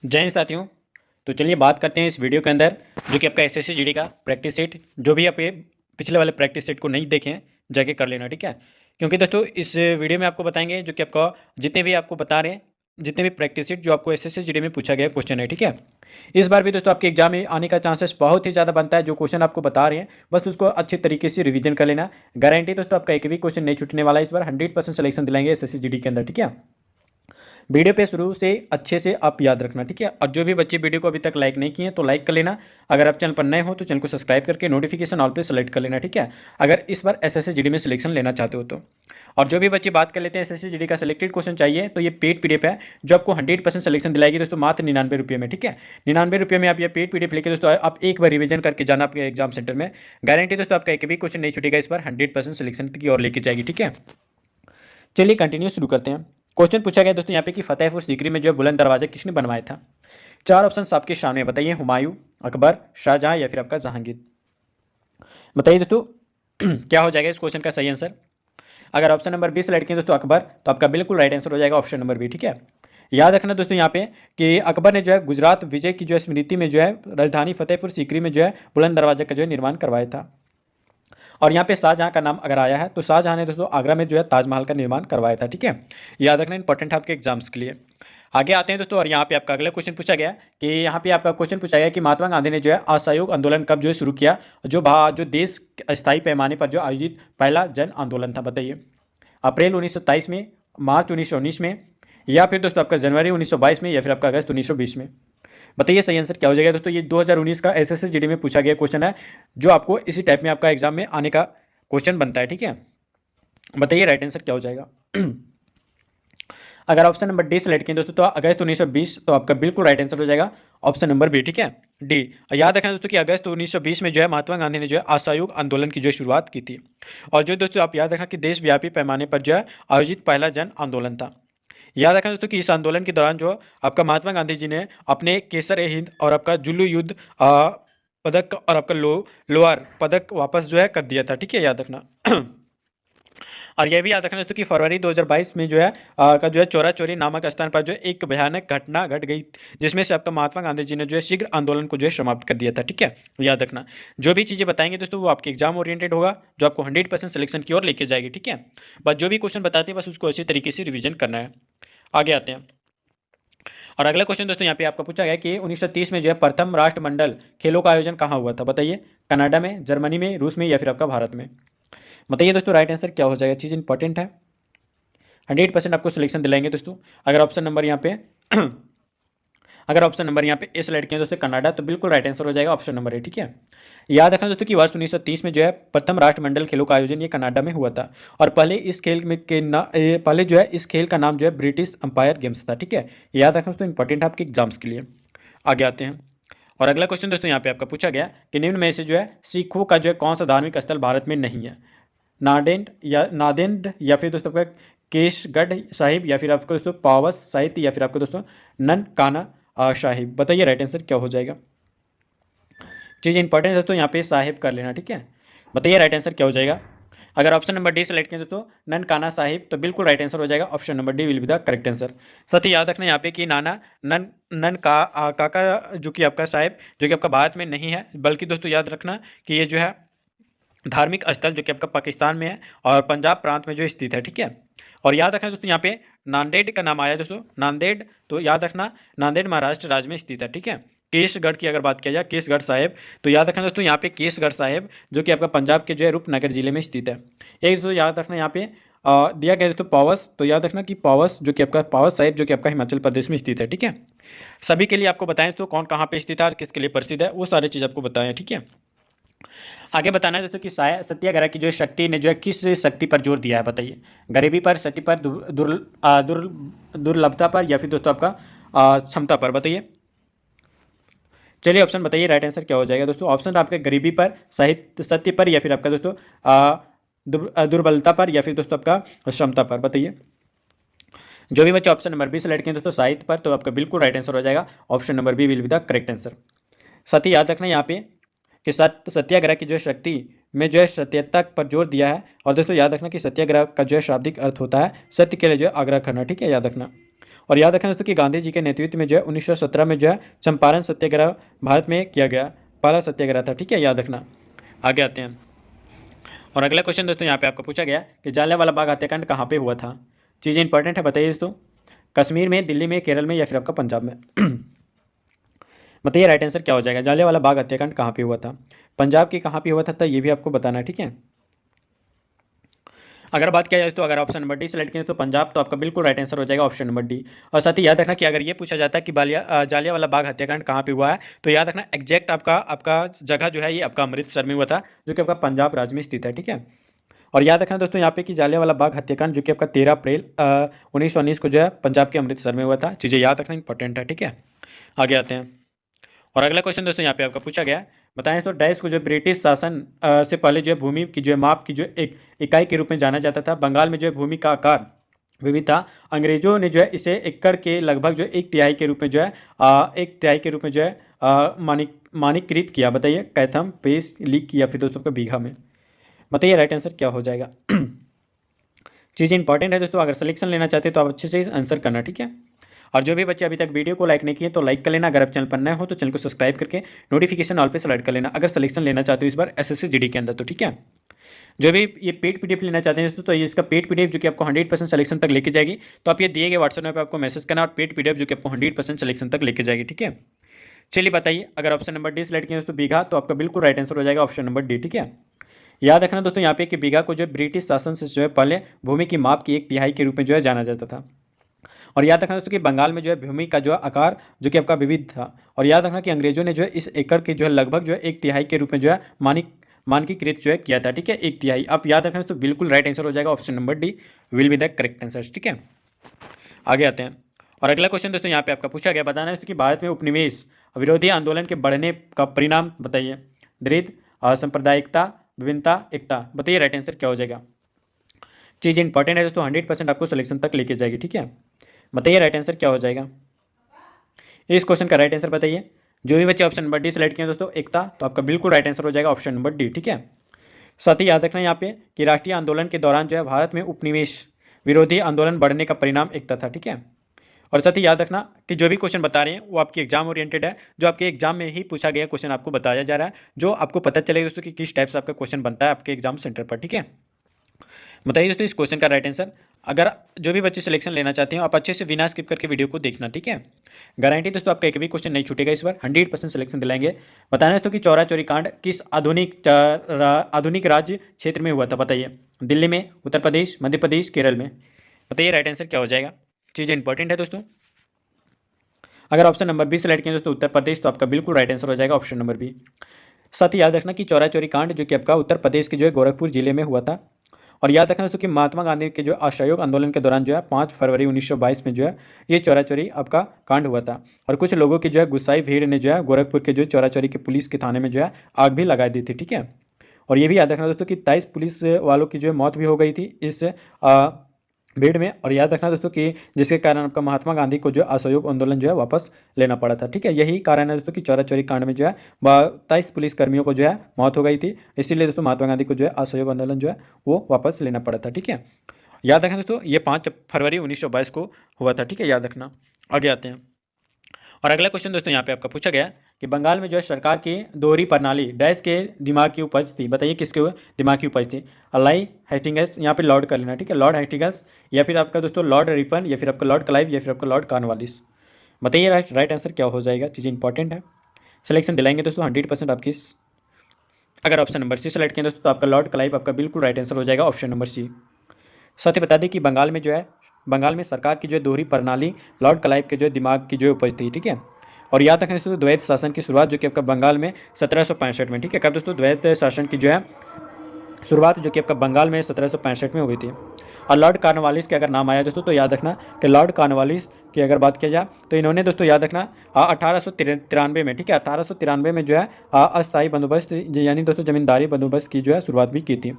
जय हिंद साथियों। तो चलिए बात करते हैं इस वीडियो के अंदर जो कि आपका एसएससी जीडी का प्रैक्टिस सेट। जो भी आप ये पिछले वाले प्रैक्टिस सेट को नहीं देखे हैं जाके कर लेना, ठीक है। क्योंकि दोस्तों इस वीडियो में आपको बताएंगे जो कि आपका जितने भी आपको बता रहे हैं, जितने भी प्रैक्टिस सेट जो आपको एसएससी जीडी में पूछा गया क्वेश्चन है, ठीक है। इस बार भी दोस्तों आपके एग्जाम में आने का चांसेस बहुत ही ज़्यादा बनता है। जो क्वेश्चन आपको बता रहे हैं बस उसको अच्छे तरीके से रिवीजन कर लेना। गारंटी दोस्तों आपका एक भी क्वेश्चन नहीं छूटने वाला है। इस बार 100% सिलेक्शन दिलाएंगे एसएससी जीडी के अंदर, ठीक है। वीडियो पे शुरू से अच्छे से आप याद रखना, ठीक है। और जो भी बच्चे वीडियो को अभी तक लाइक नहीं किए हैं तो लाइक कर लेना। अगर आप चैनल पर नए हो तो चैनल को सब्सक्राइब करके नोटिफिकेशन ऑल पे सेलेक्ट कर लेना, ठीक है। अगर इस बार एसएससी जीडी में सिलेक्शन लेना चाहते हो तो। और जो भी बच्चे बात कर लेते हैं एसएससी जीडी का सिलेक्टेड क्वेश्चन चाहिए तो ये पेड पीडीएफ है जो आपको 100% सिलेक्शन दिलाएगी दोस्तों, मात्र 99 रुपये में, ठीक है। 99 रुपये में आप ये पेड पीडीएफ लेके दोस्तों आप एक बार रिवीजन करके जाना आपके एग्जाम सेंटर में। गारंटी दोस्तों आपका एक भी क्वेश्चन नहीं छूटेगा। इस बार 100% सिलेक्शन की ओर लेके जाएगी, ठीक है। चलिए कंटिन्यू शुरू करते हैं। क्वेश्चन पूछा गया दोस्तों यहाँ पे कि फतेहपुर सीकरी में जो बुलंद दरवाजा किसने बनवाया था। चार ऑप्शन आपके सामने बताइए, हुमायूं, अकबर, शाहजहां या फिर आपका जहांगीर। बताइए दोस्तों क्या हो जाएगा इस क्वेश्चन का सही आंसर। अगर ऑप्शन नंबर 20 सेलेक्ट किए दोस्तों अकबर, तो आपका बिल्कुल राइट आंसर हो जाएगा ऑप्शन नंबर बी, ठीक है। याद रखना दोस्तों यहाँ पे कि अकबर ने जो है गुजरात विजय की जो है स्मृति में जो है राजधानी फतेहपुर सीकरी में जो है बुलंद दरवाजा का जो है निर्माण करवाया था। और यहाँ पे शाहजहां का नाम अगर आया है तो शाहजहां ने दोस्तों आगरा में जो है ताजमहल का निर्माण करवाया था, ठीक है। याद रखना, इंपॉर्टेंट है आपके एग्जाम्स के लिए। आगे आते हैं दोस्तों और यहाँ पे आपका अगला क्वेश्चन पूछा गया कि यहाँ पे आपका क्वेश्चन पूछा गया कि महात्मा गांधी ने जो है असहयोग आंदोलन कब जो है शुरू किया, जो देश स्थायी पैमाने पर जो आयोजित पहला जन आंदोलन था। बताइए, अप्रैल 1927 में, मार्च 1919 में, या फिर दोस्तों आपका जनवरी 1922 में, या फिर आपका अगस्त 1920 में। बताइए सही आंसर क्या हो जाएगा दोस्तों। ये 2019 का एसएससी जीडी में पूछा गया क्वेश्चन है जो आपको इसी टाइप में आपका एग्जाम में आने का क्वेश्चन बनता है, ठीक है। बताइए राइट आंसर क्या हो जाएगा। अगर ऑप्शन नंबर डी सेलेक्ट किए दोस्तों तो अगस्त 1920, तो आपका बिल्कुल राइट आंसर हो जाएगा ऑप्शन नंबर बी, ठीक है, डी। याद रखना दोस्तों कि अगस्त 1920 में जो है महात्मा गांधी ने जो है असहयोग आंदोलन की जो शुरुआत की थी। और जो दोस्तों आप याद रखना कि देशव्यापी पैमाने पर जो है आयोजित पहला जन आंदोलन था। याद रखना दोस्तों कि इस आंदोलन के दौरान जो आपका महात्मा गांधी जी ने अपने केसर ए हिंद और आपका जुल्लू युद्ध पदक और आपका लोअर पदक वापस जो है कर दिया था, ठीक है। याद रखना और यह भी याद रखना दोस्तों कि फरवरी 2022 में जो है का जो है चौरा चौरी नामक स्थान पर जो है एक भयानक घटना घट गई, जिसमें से आपका महात्मा गांधी जी ने जो है शीघ्र आंदोलन को जो है समाप्त कर दिया था, ठीक है। याद रखना जो भी चीज़ें बताएंगे दोस्तों वो आपके एग्जाम ओरिएंटेड होगा, जो आपको 100% सिलेक्शन की ओर लेके जाएगी, ठीक है। बस जो भी क्वेश्चन बताते हैं बस उसको अच्छी तरीके से रिविजन करना है। आगे आते हैं और अगला क्वेश्चन दोस्तों यहाँ पे आपका पूछा गया कि 1930 में जो है प्रथम राष्ट्रमंडल खेलों का आयोजन कहाँ हुआ था। बताइए, कनाडा में, जर्मनी में, रूस में, या फिर आपका भारत में। बताइए दोस्तों राइट आंसर क्या हो जाएगा। चीज़ इंपॉर्टेंट है, 100% आपको सिलेक्शन दिलाएंगे दोस्तों। अगर ऑप्शन नंबर यहाँ पे अगर ऑप्शन नंबर यहाँ पे ए सेलेक्ट किया दोस्तों कनाडा, तो बिल्कुल राइट आंसर हो जाएगा ऑप्शन नंबर ए, ठीक है। याद रखना दोस्तों कि वर्ष 1930 में जो है प्रथम राष्ट्रमंडल खेलों का आयोजन ये कनाडा में हुआ था। और पहले इस खेल में पहले जो है इस खेल का नाम जो है ब्रिटिश अंपायर गेम्स था, ठीक है। याद रखना दोस्तों, इंपॉर्टेंट है आपके एग्जाम्स के लिए। आगे आते हैं और अगला क्वेश्चन दोस्तों यहाँ पे आपका पूछा गया कि निम्न में से जो है सिखों का जो है कौन सा धार्मिक स्थल भारत में नहीं है। नादेड या फिर दोस्तों आपका केशगढ़ साहिब, या फिर आपको दोस्तों पावस साहिब, या फिर आपको दोस्तों ननकाना साहिब। बताइए राइट आंसर क्या हो जाएगा। चीज़ इंपॉर्टेंट है दोस्तों, यहाँ पे साहिब कर लेना, ठीक है। बताइए राइट आंसर क्या हो जाएगा। अगर ऑप्शन नंबर डी सेलेक्ट किया दोस्तों ननकाना साहिब, तो बिल्कुल राइट आंसर हो जाएगा option number D will be the correct answer. साथ ही याद रखना यहाँ पे कि नाना नन काका जो कि आपका साहिब जो कि आपका भारत में नहीं है, बल्कि दोस्तों याद रखना कि ये जो है धार्मिक स्थल जो कि आपका पाकिस्तान में है और पंजाब प्रांत में जो स्थित है, ठीक है। और याद रखना दोस्तों यहाँ पे नांदेड़ का नाम आया दोस्तों, नांदेड़, तो याद रखना नांदेड़ महाराष्ट्र राज्य में स्थित है, ठीक है। केसगढ़ की अगर बात किया जाए केसगढ़ साहिब, तो याद रखना दोस्तों यहाँ पे केसगढ़ साहिब जो कि आपका पंजाब के जो है रूपनगर जिले में स्थित है। एक दोस्तों याद रखना यहाँ पे दिया गया दोस्तों पावस, तो याद रखना कि पावस जो कि आपका पावस साहिब जो कि आपका हिमाचल प्रदेश में स्थित है, ठीक है। सभी के लिए आपको बताएं तो कौन कहाँ पे स्थित है और किसके लिए प्रसिद्ध है वो सारी चीज़ आपको बताएं, ठीक है। आगे बताना है दोस्तों कि सत्याग्रह की जो शक्ति ने जो है किस शक्ति पर जोर दिया है। बताइए, गरीबी पर, सती पर, दुर्लभता पर, या फिर दोस्तों आपका क्षमता पर। बताइए, चलिए ऑप्शन बताइए राइट आंसर क्या हो जाएगा दोस्तों। ऑप्शन आपके गरीबी पर, सत्य पर, या फिर आपका दोस्तों दुर्बलता पर, या फिर दोस्तों आपका क्षमता पर। बताइए, जो भी बच्चे ऑप्शन नंबर बी सेलेक्ट किए दोस्तों साहित्य पर, तो आपका बिल्कुल राइट आंसर हो जाएगा option number B will be the correct answer. साथ ही याद रखना यहाँ पे कि सत्याग्रह की जो शक्ति में जो है सत्यता पर जोर दिया है। और दोस्तों याद रखना कि सत्याग्रह का जो है शाब्दिक अर्थ होता है सत्य के लिए जो है आग्रह करना, ठीक है। याद रखना और याद रखना दोस्तों कि गांधी जी के नेतृत्व में जो है 1917 में जो है चंपारण सत्याग्रह भारत में किया गया पहला सत्याग्रह था, ठीक है, याद रखना। आगे आते हैं और अगला क्वेश्चन दोस्तों यहाँ पे आपको पूछा गया कि जलियांवाला बाग हत्याकांड कहाँ पे हुआ था। चीज़ें इंपॉर्टेंट है, बताइए दोस्तों। कश्मीर में, दिल्ली में, केरल में या फिर आपका पंजाब में। बताइए राइट आंसर क्या हो जाएगा। जलियांवाला बाग हत्याकांड कहाँ पे हुआ था, पंजाब की कहाँ पे हुआ था, तो ये भी आपको बताना है, ठीक है। अगर बात किया जाए तो अगर ऑप्शन नंबर डी सेलेक्ट करें तो पंजाब, तो आपका बिल्कुल राइट आंसर हो जाएगा ऑप्शन नंबर डी। और साथ ही याद रखना कि अगर ये पूछा जाता है कि जलियांवाला बाग हत्याकांड कहाँ पे हुआ है, तो याद रखना एग्जैक्ट आपका आपका जगह जो है ये आपका अमृतसर में हुआ था, जो कि आपका पंजाब राज्य में स्थित है, ठीक है। और याद रखना दोस्तों यहाँ पे कि जलियांवाला बाग हत्याकांड जो कि आपका 13 अप्रैल 1919 को जो है पंजाब के अमृतसर में हुआ था। चीज़ें याद रखना इंपॉर्टेंट है, ठीक है। आगे आते हैं और अगला क्वेश्चन दोस्तों यहाँ पे आपका पूछा गया, बताएं तो डैश को जो ब्रिटिश शासन से पहले जो है भूमि की जो है माप की जो एक इकाई के रूप में जाना जाता था। बंगाल में जो है भूमि का आकार विविध था। अंग्रेजों ने जो है इसे एकड़ के लगभग जो एक तिहाई के रूप में जो है एक तिहाई के रूप में जो है मानकीकृत किया। बताइए कैथम, पेस, लीक या फिर दोस्तों का बीघा में। बताइए राइट आंसर क्या हो जाएगा। चीज़ें इंपॉर्टेंट है दोस्तों, अगर सिलेक्शन लेना चाहते हैं तो आप अच्छे से आंसर करना, ठीक है। और जो भी बच्चे अभी तक वीडियो को लाइक नहीं किए तो लाइक कर लेना। अगर आप चैनल पर नए हो तो चैनल को सब्सक्राइब करके नोटिफिकेशन ऑल पे सेलेक्ट कर लेना, अगर सिलेक्शन लेना चाहते हो इस बार एसएससी जीडी के अंदर, तो ठीक है। जो भी ये पेड पीडीएफ लेना चाहते हैं दोस्तों, तो ये इसका पेड पीडीएफ जो कि आपको 100% सिलेक्शन तक लेके जाएगी, तो आप ये दिए गए व्हाट्सएप में आपको मैसेज करना और पेड पीडीएफ जो कि आपको 100% सिलेक्शन तक लेके जाएगी, ठीक है। चलिए बताइए, अगर ऑप्शन नंबर डी सेलेक्ट किया दोस्तों बीघा, तो आपका बिल्कुल राइट आंसर हो जाएगा ऑप्शन नंबर डी, ठीक है। याद रखना दोस्तों यहाँ पे कि बीघा को जो ब्रिटिश शासन से जो है पहले भूमि की माप की एक तिहाई के रूप में जो है जाना जाता था। और याद रखना दोस्तों कि बंगाल में जो है भूमि का जो आकार जो कि आपका विविध था। और याद रखना कि अंग्रेजों ने जो है इस एकड़ के जो है लगभग जो है एक तिहाई के रूप में जो है मानकीकृत जो है किया था, ठीक है, एक तिहाई। आप याद रखना दोस्तों बिल्कुल राइट आंसर हो जाएगा option number D will be the correct answer, ठीक है। आगे आते हैं और अगला क्वेश्चन दोस्तों यहाँ पे आपका पूछा गया, बताना है कि भारत में उपनिवेश विरोधी आंदोलन के बढ़ने का परिणाम बताइए। दृढ़, सांप्रदायिकता, विभिन्नता, एकता। बताइए राइट आंसर क्या हो जाएगा। चीज़ इंपॉर्टेंट है दोस्तों, 100% आपको सिलेक्शन तक लेके जाएगी, ठीक है। बताइए राइट आंसर क्या हो जाएगा। इस क्वेश्चन का राइट आंसर बताइए। जो भी बच्चे ऑप्शन नंबर डी सेलेक्ट किए दोस्तों एकता, तो आपका बिल्कुल राइट आंसर हो जाएगा ऑप्शन नंबर डी, ठीक है। साथ ही याद रखना यहाँ पे कि राष्ट्रीय आंदोलन के दौरान जो है भारत में उपनिवेश विरोधी आंदोलन बढ़ने का परिणाम एकता था, ठीक है। और साथ ही याद रखना कि जो भी क्वेश्चन बता रहे हैं वो आपकी एग्जाम ओरिएंटेड है, जो आपके एग्जाम में ही पूछा गया क्वेश्चन आपको बताया जा रहा है, जो आपको पता चलेगा दोस्तों कि किस टाइप से आपका क्वेश्चन बनता है आपके एग्जाम सेंटर पर, ठीक है। बताइए दोस्तों इस क्वेश्चन का राइट आंसर। अगर जो भी बच्चे सिलेक्शन लेना चाहते हैं आप अच्छे से बिना स्किप करके वीडियो को देखना, ठीक है। गारंटी दोस्तों आपका एक भी क्वेश्चन नहीं छूटेगा इस बार, 100% सिलेक्शन दिलाएंगे। बताना दोस्तों कि चौरा चौरी कांड किस आधुनिक राज्य क्षेत्र में हुआ था। बताइए दिल्ली में, उत्तर प्रदेश, मध्य प्रदेश, केरल में। बताइए राइट आंसर क्या हो जाएगा। चीज़ें इंपॉर्टेंट है दोस्तों। अगर ऑप्शन नंबर बी सेलेक्ट किया दोस्तों उत्तर प्रदेश, तो आपका बिल्कुल राइट आंसर हो जाएगा ऑप्शन नंबर बी। साथ ही याद रखना कि चौरा चौरी कांड जो कि आपका उत्तर प्रदेश के जो है गोरखपुर जिले में हुआ था। और याद रखना दोस्तों कि महात्मा गांधी के जो असहयोग आंदोलन के दौरान जो है 5 फरवरी 1922 में जो है ये चौरा चौरी आपका कांड हुआ था। और कुछ लोगों की जो है गुस्साई भीड़ ने जो है गोरखपुर के जो चौरा चौरी के पुलिस के थाने में जो है आग भी लगा दी थी, ठीक है। और ये भी याद रखना दोस्तों कि 23 पुलिस वालों की जो है मौत भी हो गई थी इस भीड़ में। और याद रखना दोस्तों कि जिसके कारण आपका महात्मा गांधी को जो असहयोग आंदोलन जो है वापस लेना पड़ा था, ठीक है। यही कारण है दोस्तों कि चौरा चौरी कांड में जो है 23 पुलिस कर्मियों को जो है मौत हो गई थी, इसीलिए दोस्तों महात्मा गांधी को जो है असहयोग आंदोलन जो है वो वापस लेना पड़ा था, ठीक है। याद रखना दोस्तों ये 5 फरवरी 1922 को हुआ था, ठीक है, याद रखना। आगे आते हैं और अगला क्वेश्चन दोस्तों यहाँ पे आपका पूछा गया कि बंगाल में जो है सरकार की दोहरी प्रणाली डैश के दिमाग की उपज थी। बताइए किसके दिमाग की उपज थी। अलाई हेस्टिंगस, यहाँ पे लॉर्ड कर लेना, ठीक है, लॉर्ड हेस्टिंगस या फिर आपका दोस्तों लॉर्ड रिफन या फिर आपका लॉर्ड क्लाइव या फिर आपका लॉर्ड कॉर्नवालिस। बताइए राइट आंसर क्या हो जाएगा। चीज़ इंपॉर्टेंट है, सिलेक्शन दिलाएंगे दोस्तों 100% आपकी। अगर ऑप्शन नंबर सी सेलेक्ट किया दोस्तों तो आपका लॉर्ड क्लाइव आपका बिल्कुल राइट आंसर हो जाएगा ऑप्शन नंबर सी। साथ ही बता दें कि बंगाल में सरकार की जो है दोहरी प्रणाली लॉर्ड क्लाइव के जो है दिमाग की जो है उपज थी, ठीक है। और याद रखना दोस्तों द्वैत शासन की शुरुआत जो कि आपका बंगाल में 1765 में, ठीक है। कब दोस्तों द्वैत शासन की जो है शुरुआत जो कि आपका बंगाल में 1765 में हुई थी। और लॉर्ड कॉर्नवालिस के अगर नाम आया दोस्तों तो याद रखना कि लॉर्ड कॉर्नवालिस की अगर बात किया जाए तो इन्होंने दोस्तों याद रखना 1893 में, ठीक है, 1893 में जो है अस्थायी बंदोबस्त यानी दोस्तों जमींदारी बंदोबस्त की जो है शुरुआत भी की थी।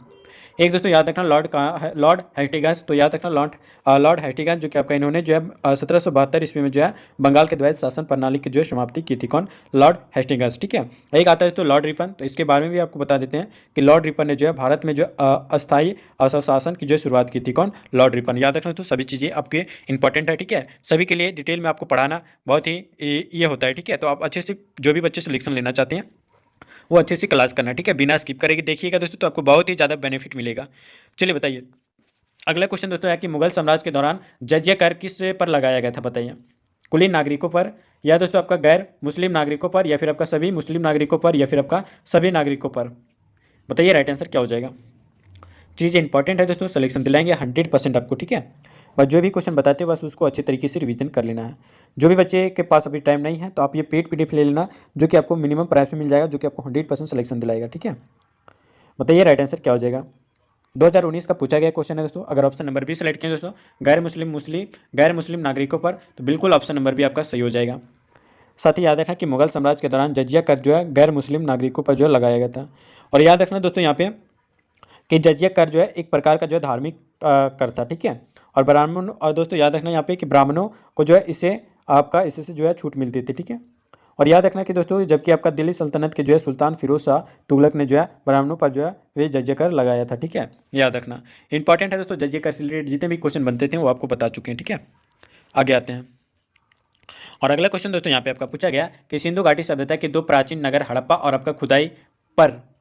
एक दोस्तों याद रखना लॉर्ड कहाँ है, लॉर्ड हेस्टिंग्स। तो याद रखना लॉर्ड हेस्टिंग्स जो कि आपका इन्होंने जो है 1772 ईस्वी में जो है बंगाल के द्वैध शासन प्रणाली की जो है समाप्ति की थी। कौन? Lord Hastings. ठीक है। एक आता है तो लॉर्ड रिपन, तो इसके बारे में भी आपको बता देते हैं कि लॉर्ड रिपन ने जो है भारत में जो अस्थायी स्वशासन की जो है शुरुआत की थी। कौन? Lord Ripon. याद रखना तो सभी चीज़ें आपके इंपॉर्टेंट है। ठीक है, सभी के लिए डिटेल में आपको पढ़ाना बहुत ही ये होता है। ठीक है, तो आप अच्छे से जो भी बच्चे सिलेक्शन लेना चाहते हैं वो अच्छे से क्लास करना। ठीक है, बिना स्किप करेंगे देखिएगा दोस्तों, तो आपको बहुत ही ज़्यादा बेनिफिट मिलेगा। चलिए बताइए, अगला क्वेश्चन दोस्तों है कि मुगल साम्राज्य के दौरान जजिया कर किस पर लगाया गया था? बताइए। कुलीन नागरिकों पर, या दोस्तों आपका गैर मुस्लिम नागरिकों पर, या फिर आपका सभी मुस्लिम नागरिकों पर, या फिर आपका सभी नागरिकों पर? बताइए राइट आंसर क्या हो जाएगा। चीज़ इंपॉर्टेंट है दोस्तों, सिलेक्शन दिलाएंगे 100% आपको। ठीक है, बस जो भी क्वेश्चन बताते हैं बस उसको अच्छे तरीके से रिवीजन कर लेना है। जो भी बच्चे के पास अभी टाइम नहीं है तो आप ये पेड पीडीएफ ले लेना, जो कि आपको मिनिमम प्राइस में मिल जाएगा, जो कि आपको 100% सिलेक्शन दिलाएगा। ठीक है, बताइए राइट आंसर क्या हो जाएगा। 2019 का पूछा गया क्वेश्चन है दोस्तों। अगर ऑप्शन नंबर बी सेलेक्ट किया दोस्तों, गैर मुस्लिम नागरिकों पर, तो बिल्कुल ऑप्शन नंबर बी आपका सही हो जाएगा। साथ ही याद रखना कि मुगल साम्राज्य के दौरान जजिया कर जो है गैर मुस्लिम नागरिकों पर जो है लगाया गया था। और याद रखना दोस्तों यहाँ पे कि जजिया कर जो है एक प्रकार का जो है धार्मिक कर था। ठीक है, और ब्राह्मण, और दोस्तों याद रखना यहाँ पे कि ब्राह्मणों को जो है इससे जो है छूट मिलती थी। ठीक है, और याद रखना कि दोस्तों जबकि आपका दिल्ली सल्तनत के जो है सुल्तान फिरोज शाह तुगलक ने जो है ब्राह्मणों पर जो है वे जजिया कर लगाया था। ठीक है, याद रखना इंपॉर्टेंट है दोस्तों, जजिया कर से रिलेटेड जितने भी क्वेश्चन बनते थे वो आपको बता चुके हैं। ठीक है, आगे आते हैं। और अगला क्वेश्चन दोस्तों यहाँ पे आपका पूछा गया कि सिंधु घाटी सभ्यता के दो प्राचीन नगर हड़प्पा और आपका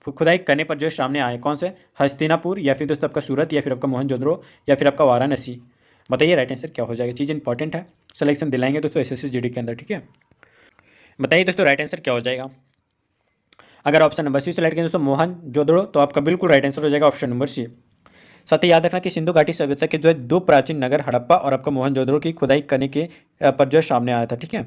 खुदाई करने पर जो सामने आए, कौन से? हस्तिनापुर, या फिर दोस्तों आपका सूरत, या फिर आपका मोहनजोदड़ो, या फिर आपका वाराणसी? बताइए राइट आंसर क्या हो जाएगा। चीज़ इंपॉर्टेंट है, सिलेक्शन दिलाएंगे दोस्तों एसएससी जीडी के अंदर। ठीक है, बताइए दोस्तों राइट आंसर क्या हो जाएगा। अगर ऑप्शन नंबर सी सेलेक्ट करें दोस्तों मोहनजोदड़ो, तो आपका बिल्कुल राइट आंसर हो जाएगा ऑप्शन नंबर सी। साथ ही याद रखना कि सिंधु घाटी सभ्यता के जो है दो प्राचीन नगर हड़प्पा और आपका मोहनजोदड़ो की खुदाई करने के पर जो है सामने आया था। ठीक है,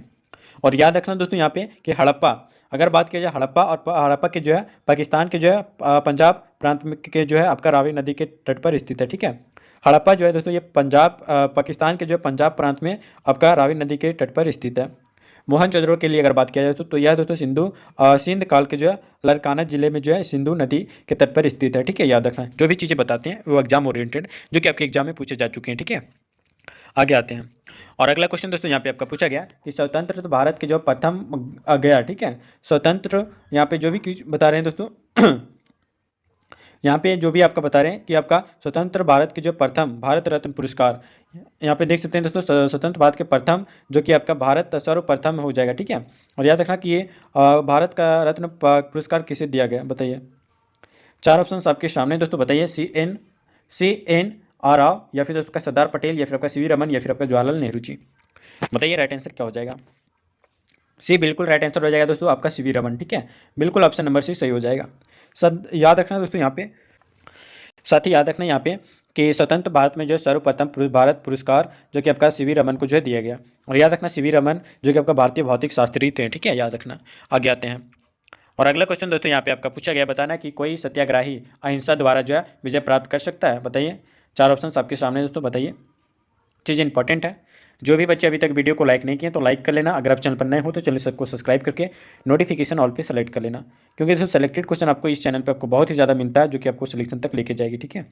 और याद रखना दोस्तों यहाँ पे कि हड़प्पा, अगर बात किया जाए हड़प्पा, और हड़प्पा के जो है पाकिस्तान के जो है पंजाब प्रांत में के जो है आपका रावी नदी के तट पर स्थित है। ठीक है, हड़प्पा जो है दोस्तों ये पाकिस्तान के जो है पंजाब प्रांत में आपका रावी नदी के तट पर स्थित है। मोहनजोदड़ो के लिए अगर बात किया जाए तो यह दोस्तों सिंध काल के जो है लरकाना जिले में जो है सिंधु नदी के तट पर स्थित है। ठीक है, याद रखना जो भी चीज़ें बताते हैं वो एग्जाम ओरिएंटेड, जो कि आपके एग्जाम में पूछे जा चुके हैं। ठीक है, आगे आते हैं। और अगला क्वेश्चन दोस्तों यहाँ पे आपका पूछा गया कि स्वतंत्र तो भारत के जो प्रथम गया। ठीक है, स्वतंत्र यहाँ पे जो भी बता रहे हैं दोस्तों यहाँ पे जो भी आपका बता रहे हैं कि आपका स्वतंत्र भारत के जो प्रथम भारत रत्न पुरस्कार, यहाँ पे देख सकते हैं दोस्तों स्वतंत्र भारत के प्रथम, जो कि आपका भारत सर्वप्रथम हो जाएगा। ठीक है, और याद रखना कि ये भारत का रत्न पुरस्कार किसे दिया गया? बताइए। चार ऑप्शन आपके सामने दोस्तों, बताइए। सी एन आर राव, या फिर दोस्तों का सरदार पटेल, या फिर आपका सीवी रमन, या फिर आपका जवाहरलाल नेहरू जी? बताइए राइट आंसर क्या हो जाएगा। सी बिल्कुल राइट आंसर हो जाएगा दोस्तों आपका सीवी रमन। ठीक है, बिल्कुल ऑप्शन नंबर सी सही हो जाएगा। याद रखना दोस्तों यहाँ पे, साथ ही याद रखना यहाँ पे कि स्वतंत्र भारत में जो है सर्वप्रथम भारत पुरस्कार जो कि आपका सीवी रमन को जो है दिया गया। और याद रखना सीवी रमन जो कि आपका भारतीय भौतिक शास्त्री थे। ठीक है, याद रखना। आगे आते हैं। और अगला क्वेश्चन दोस्तों यहाँ पे आपका पूछा गया, बताना कि कोई सत्याग्रही अहिंसा द्वारा जो है विजय प्राप्त कर सकता है। बताइए। चार ऑप्शन आपके सामने दोस्तों, बताइए। चीज़ इंपॉर्टेंट है, जो भी बच्चे अभी तक वीडियो को लाइक नहीं किए तो लाइक कर लेना। अगर आप चैनल पर नए हो तो चैनल सबको सब्सक्राइब करके नोटिफिकेशन ऑल पे सेलेक्ट कर लेना, क्योंकि दोस्तों सेलेक्टेड क्वेश्चन आपको इस चैनल पे आपको बहुत ही ज़्यादा मिलता है, जो कि आपको सिलेक्शन तक लेके जाएगी। ठीक है,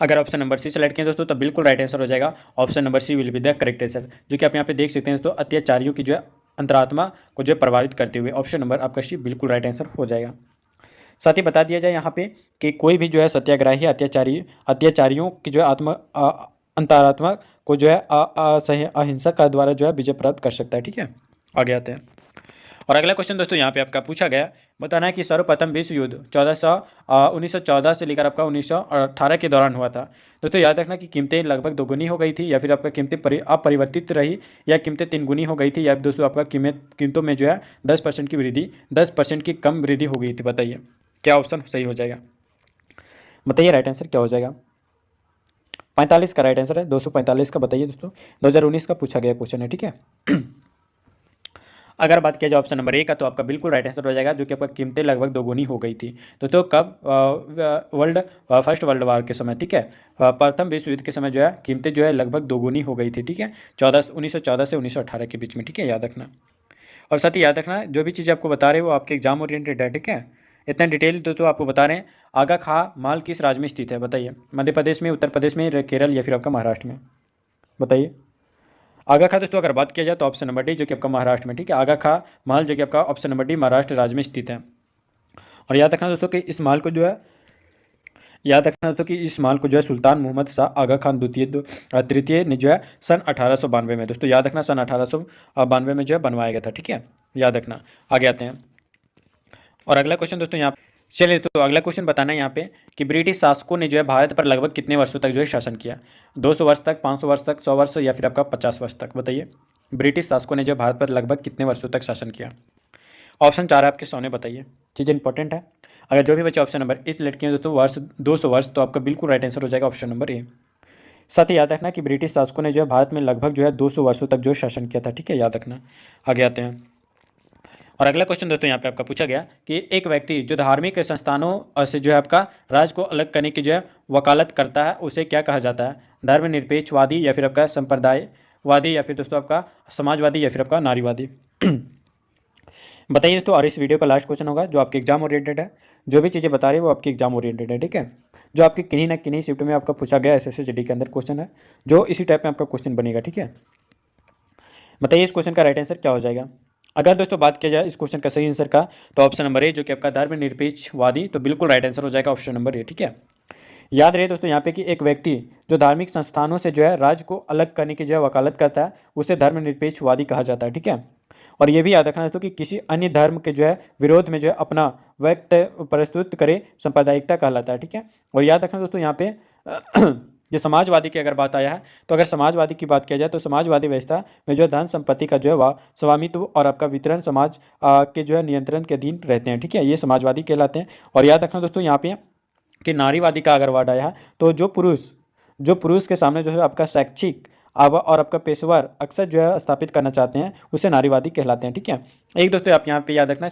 अगर ऑप्शन नंबर सी सेलेक्ट किए दोस्तों तो बिल्कुल राइट आंसर हो जाएगा option number C will be the correct answer, जो कि आप यहाँ पे देख सकते हैं दोस्तों, अत्याचारियों की जो है अंतरात्मा को जो है प्रभावित करते हुए ऑप्शन नंबर आपका सी बिल्कुल राइट आंसर हो जाएगा। साथ ही बता दिया जाए यहाँ पे कि कोई भी जो है सत्याग्रही अत्याचारियों की जो है अंतरात्मा को जो है अहिंसा का द्वारा जो है विजय प्राप्त कर सकता है। ठीक है, आगे आते हैं। और अगला क्वेश्चन दोस्तों यहाँ पे आपका पूछा गया, बताना है कि सर्वप्रथम विश्व युद्ध 1914 से लेकर आपका 1918 के दौरान हुआ था। दोस्तों याद रखना कि कीमतें लगभग दोगुनी हो गई थी, या फिर आपका कीमतें अपरिवर्तित रही, या कीमतें तीन गुनी हो गई थी, या दोस्तों आपका कीमतों में जो है 10% की वृद्धि, 10% की कम वृद्धि हो गई थी। बताइए क्या ऑप्शन सही हो जाएगा। बताइए राइट आंसर क्या हो जाएगा। 45 का राइट आंसर है, 245 का बताइए दोस्तों, 2019 का पूछा गया क्वेश्चन है। ठीक है, अगर बात किया जाए ऑप्शन नंबर ए का तो आपका बिल्कुल राइट आंसर हो जाएगा, जो कि आपका कीमतें लगभग दोगुनी हो गई थी। दोस्तों कब? फर्स्ट वर्ल्ड वार के समय। ठीक है, प्रथम विश्व युद्ध के समय जो है कीमतें जो है लगभग दोगुनी हो गई थी। ठीक है, 1914 से 1918 के बीच में। ठीक है, याद रखना। और साथ ही याद रखना जो भी चीज़ें आपको बता रहे हैं वो आपके एग्जाम ओरिएंटेड है। ठीक है, इतना डिटेल दोस्तों आपको बता रहे हैं। आगा खां माल किस राज्य में स्थित है बताइए? मध्य प्रदेश में, उत्तर प्रदेश में, केरल या फिर आपका महाराष्ट्र में? बताइए। आगा खां दोस्तों अगर बात किया जाए तो ऑप्शन नंबर डी जो कि आपका महाराष्ट्र में, ठीक है। आगा खां महल जो कि आपका ऑप्शन नंबर डी महाराष्ट्र राज्य में स्थित है। और याद रखना दोस्तों कि इस महल को जो है इस महल को जो है सुल्तान मोहम्मद शाह आगा खान तृतीय ने जो है सन 1892 में, दोस्तों याद रखना, सन 1892 में जो है बनवाया गया था, ठीक है, याद रखना। आगे आते हैं और अगला क्वेश्चन दोस्तों यहाँ चलिए, तो अगला क्वेश्चन बताना है यहाँ पे कि ब्रिटिश शासकों ने जो है भारत पर लगभग कितने वर्षों तक जो है शासन किया? 200 वर्ष तक, 500 वर्ष तक, 100 वर्ष या फिर आपका 50 वर्ष तक? बताइए। ब्रिटिश शासकों ने जो भारत पर लगभग कितने वर्षों तक शासन किया? ऑप्शन 4 आपके सामने, बताइए। चीज़ें इंपॉर्टेंट है। अगर जो भी बच्चे ऑप्शन नंबर इस लटके हैं दोस्तों वर्ष 200 वर्ष, तो आपका बिल्कुल राइट आंसर हो जाएगा ऑप्शन नंबर ए। साथ ही याद रखना कि ब्रिटिश शासकों ने जो है भारत में लगभग जो है 200 वर्षों तक जो शासन किया था, ठीक है, याद रखना। आगे आते हैं और अगला क्वेश्चन दोस्तों यहाँ पे आपका पूछा गया कि एक व्यक्ति जो धार्मिक संस्थानों से जो है आपका राज्य को अलग करने की जो है वकालत करता है, उसे क्या कहा जाता है? धर्मनिरपेक्षवादी या फिर आपका संप्रदायवादी या फिर दोस्तों आपका समाजवादी या फिर आपका नारीवादी? बताइए दोस्तों। और इस वीडियो का लास्ट क्वेश्चन होगा जो आपके एग्जाम ओरिएंटेड है। जो भी चीज़ें बता रही है वो आपकी एग्जाम ओरिएंटेड है, ठीक है, जो आपकी किन्हीं ना किन्हीं शिफ्ट में आपका पूछा गया एसएससी जीडी के अंदर क्वेश्चन है, जो इसी टाइप में आपका क्वेश्चन बनेगा, ठीक है। बताइए इस क्वेश्चन का राइट आंसर क्या हो जाएगा? अगर दोस्तों बात किया जाए इस क्वेश्चन का सही आंसर का, तो ऑप्शन नंबर ए जो कि आपका धर्मनिरपेक्षवादी, तो बिल्कुल राइट आंसर हो जाएगा ऑप्शन नंबर ए, ठीक है। याद रहे दोस्तों यहाँ पे कि एक व्यक्ति जो धार्मिक संस्थानों से जो है राज्य को अलग करने की जो है वकालत करता है, उसे धर्मनिरपेक्षवादी कहा जाता है, ठीक है। और ये भी याद रखना दोस्तों कि किसी अन्य धर्म के जो है विरोध में जो है अपना व्यक्त प्रस्तुत करे सांप्रदायिकता कहलाता है, ठीक है। और याद रखना दोस्तों यहाँ पे जो समाजवादी की अगर बात आया है, तो अगर समाजवादी की बात किया जाए तो समाजवादी व्यवस्था में जो धन संपत्ति का जो है स्वामित्व और आपका वितरण समाज के जो है नियंत्रण के अधीन रहते हैं, ठीक है, ये समाजवादी कहलाते हैं। और याद रखना दोस्तों यहाँ पे कि नारीवादी का अगर वर्ड आया है, तो जो पुरुष के सामने जो है आपका शैक्षिक और आपका पेशेवर अक्सर जो है स्थापित करना चाहते हैं, उसे नारीवादी कहलाते हैं, ठीक है। एक दोस्तों आप यहाँ पे याद रखना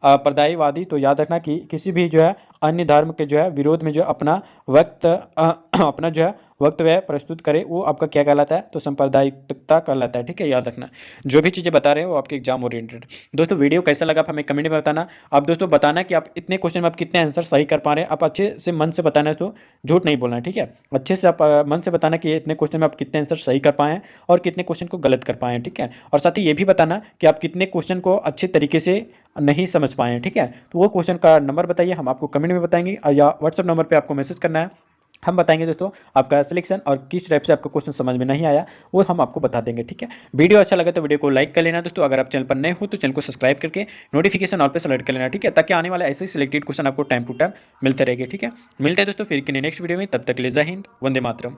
संप्रदायवादी, तो याद रखना कि किसी भी जो है अन्य धर्म के जो है विरोध में जो अपना अपना जो है वक्तव्य प्रस्तुत करे, वो आपका क्या कहलाता है? तो सांप्रदायिकता कहलाता है, ठीक है, याद रखना। जो भी चीज़ें बता रहे हैं वो आपके एग्जाम ओरिएंटेड। दोस्तों वीडियो कैसा लगा आप हमें कमेंट में बताना। आप दोस्तों बताना कि आप इतने क्वेश्चन में आप कितने आंसर सही कर पा रहे हैं। आप अच्छे से मन से बताना है, तो झूठ नहीं बोलना है, ठीक है। अच्छे से आप मन से बताना कि इतने क्वेश्चन में आप कितने आंसर सही कर पाए हैं और कितने क्वेश्चन को गलत कर पाए हैं, ठीक है। और साथ ही ये भी बताना कि आप कितने क्वेश्चन को अच्छे तरीके से नहीं समझ पाए हैं, ठीक है। तो वो क्वेश्चन का नंबर बताइए, हम आपको कमेंट में बताएंगे या व्हाट्सअप नंबर पे आपको मैसेज करना है, हम बताएंगे दोस्तों आपका सिलेक्शन और किस टाइप से आपको क्वेश्चन समझ में नहीं आया वो हम आपको बता देंगे, ठीक है। वीडियो अच्छा लगे तो वीडियो को लाइक कर लेना दोस्तों। अगर आप चैनल पर नए हो तो चैनल को सब्सक्राइब करके नोटिफिकेशन ऑल पे सेलेक्ट कर लेना, ठीक है, ताकि आने वाले ऐसे ही सिलेक्टेड क्वेश्चन आपको टाइम टू टाइम मिलते रहेंगे, ठीक है। मिलते हैं दोस्तों फिर नेक्स्ट वीडियो में, तब तक के लिए जय हिंद, वंदे मातरम।